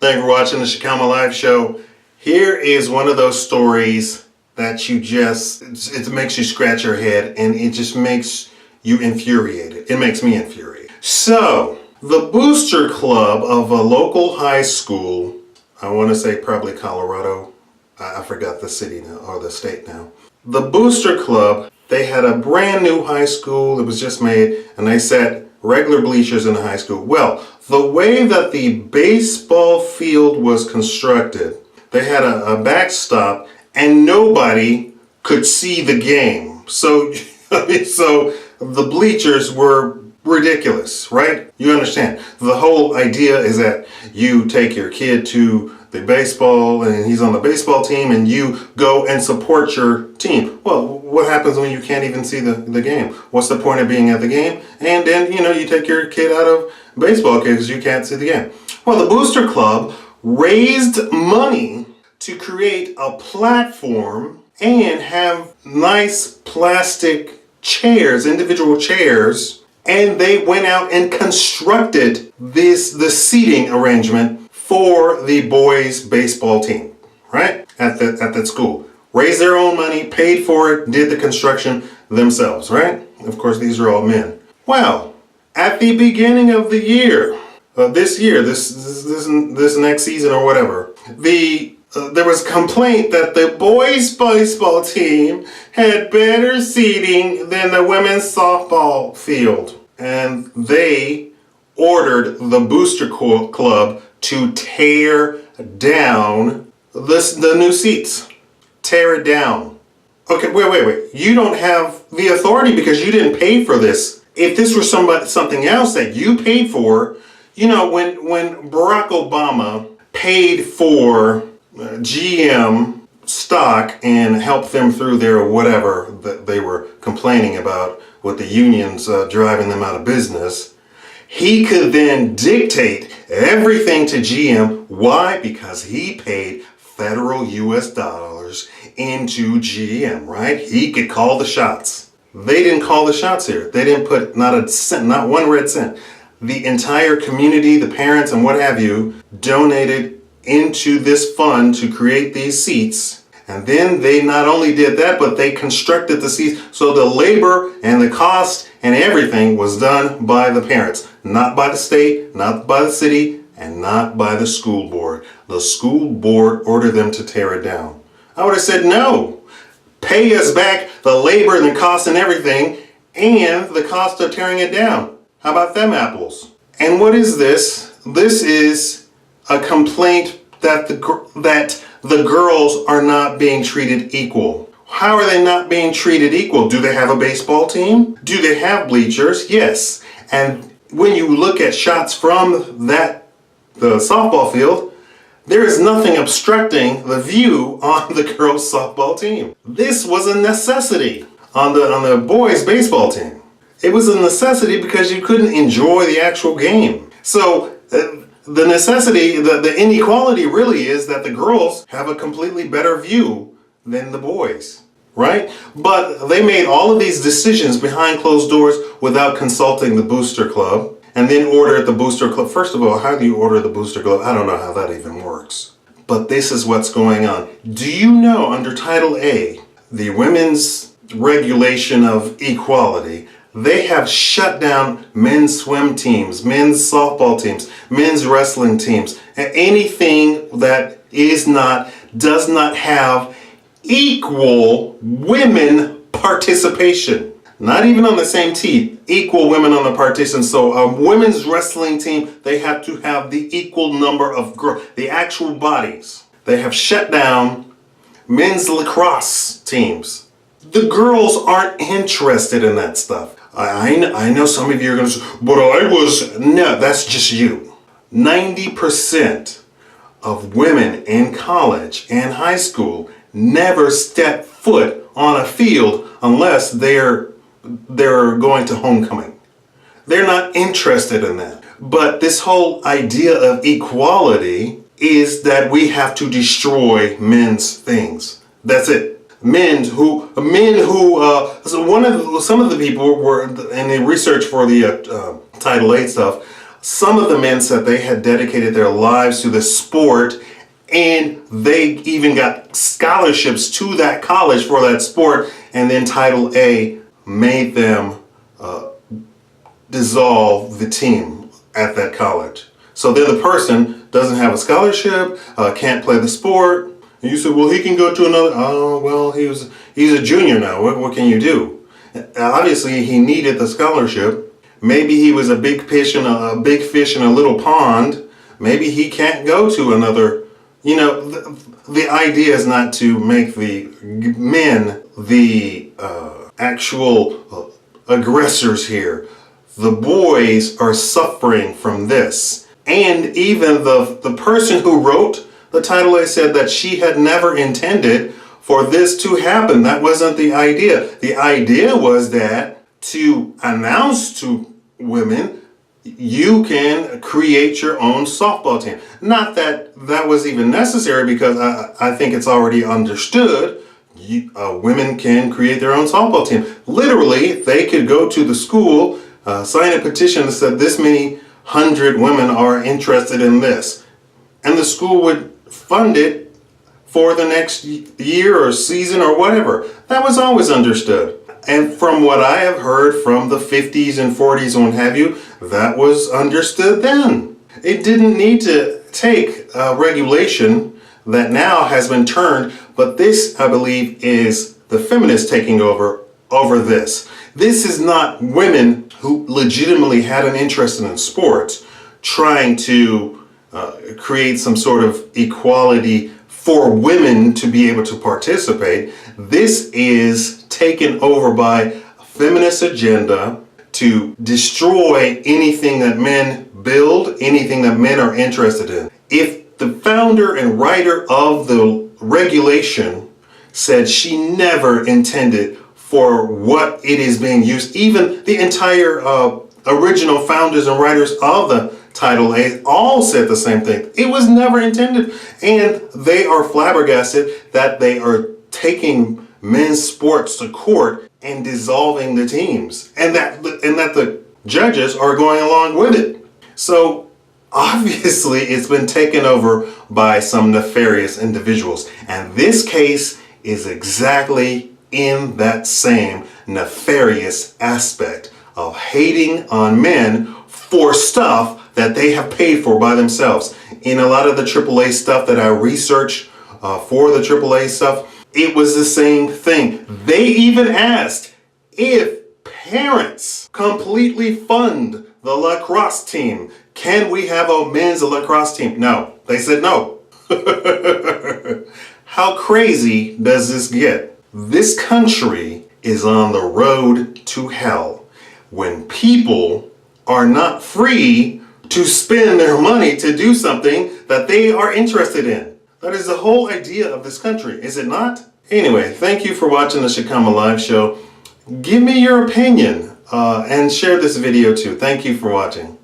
Thank you for watching the Shikama Live Show. Here is one of those stories that it makes you scratch your head and it just makes you infuriated. It makes me infuriated. So, the booster club of a local high school, I want to say probably Colorado, I forgot the city now, or the state now. The booster club, they had a brand new high school that was just made, and they set regular bleachers in the high school. Well, the way that the baseball field was constructed, they had a backstop and nobody could see the game. So, so the bleachers were ridiculous, right? You understand? The whole idea is that you take your kid to the baseball and he's on the baseball team and you go and support your team. Well, what happens when you can't even see the game? What's the point of being at the game? And then, you take your kid out of baseball because you can't see the game. Well, the Booster Club raised money to create a platform and have nice plastic chairs, individual chairs, and they went out and constructed the seating arrangement for the boys' baseball team, right? At that school. Raised their own money, paid for it, did the construction themselves, right? Of course, these are all men. Well, at the beginning of the year, this next season or whatever, there was complaint that the boys' baseball team had better seating than the women's softball field. And they ordered the Booster Club to tear down the new seats. Tear it down. Okay, wait. You don't have the authority because you didn't pay for this. If this were something else that you paid for, when Barack Obama paid for GM stock and helped them through their whatever that they were complaining about with the unions driving them out of business, he could then dictate everything to GM. Why? Because he paid federal US dollars into GM, right? He could call the shots. They didn't call the shots here. They didn't put not a cent, not one red cent. The entire community, the parents and what have you, donated into this fund to create these seats. And then they not only did that, but they constructed the seats. So the labor and the cost and everything was done by the parents, not by the state, not by the city, and not by the school board. The school board ordered them to tear it down. I would have said, no, pay us back the labor and the cost and everything and the cost of tearing it down. How about them apples? And what is this? This is a complaint that the girls are not being treated equal. How are they not being treated equal? Do they have a baseball team? Do they have bleachers? Yes. And when you look at shots from the softball field, there is nothing obstructing the view on the girls' softball team. This was a necessity on the boys' baseball team. It was a necessity because you couldn't enjoy the actual game. So the necessity, the inequality really is that the girls have a completely better view than the boys, right? But they made all of these decisions behind closed doors without consulting the Booster Club and then ordered the Booster Club. First of all, how do you order the Booster Club? I don't know how that even works. But this is what's going on. Do you know under Title A, the women's regulation of equality, they have shut down men's swim teams, men's softball teams, men's wrestling teams, and anything that does not have equal women participation. Not even on the same team, equal women on the partition. So a women's wrestling team, they have to have the equal number of the actual bodies. They have shut down men's lacrosse teams. The girls aren't interested in that stuff. I know some of you are going to say, but no, that's just you. 90% of women in college and high school never step foot on a field unless they're going to homecoming. They're not interested in that. But this whole idea of equality is that we have to destroy men's things. That's it. Some of the people were in the research for the Title 8 stuff. Some of the men said they had dedicated their lives to the sport, and they even got scholarships to that college for that sport, and then Title A made them dissolve the team at that college. So then the person doesn't have a scholarship, can't play the sport. And you said, well, he can go to another. Oh, well, he's a junior now. What can you do? Obviously, he needed the scholarship. Maybe he was a big fish in a little pond. Maybe he can't go to another. You know, the idea is not to make the men the actual aggressors here. The boys are suffering from this. And even the person who wrote the Title A said that she had never intended for this to happen. That wasn't the idea. The idea was that to announce to women, you can create your own softball team. Not that that was even necessary, because I think it's already understood. Women can create their own softball team. Literally, they could go to the school, sign a petition that said this many 100 women are interested in this. And the school would fund it for the next year or season or whatever. That was always understood. And from what I have heard from the 50s and 40s and what have you, that was understood then. It didn't need to take regulation that now has been turned, but this, I believe, is the feminists taking over this. This is not women who legitimately had an interest in sports trying to create some sort of equality for women to be able to participate. This is taken over by a feminist agenda to destroy anything that men build, anything that men are interested in. If the founder and writer of the regulation said she never intended for what it is being used, even the entire original founders and writers of the Title A all said the same thing. It was never intended. And they are flabbergasted that they are taking men's sports to court and dissolving the teams, and that the judges are going along with it. So obviously it's been taken over by some nefarious individuals, and this case is exactly in that same nefarious aspect of hating on men for stuff that they have paid for by themselves. In a lot of the AAA stuff that I researched for the AAA stuff, it was the same thing. They even asked if parents completely fund the lacrosse team, can we have a men's lacrosse team? No, they said no. How crazy does this get? This country is on the road to hell when people are not free to spend their money to do something that they are interested in. That is the whole idea of this country, is it not? Anyway, thank you for watching the Shikama Live Show. Give me your opinion and share this video too. Thank you for watching.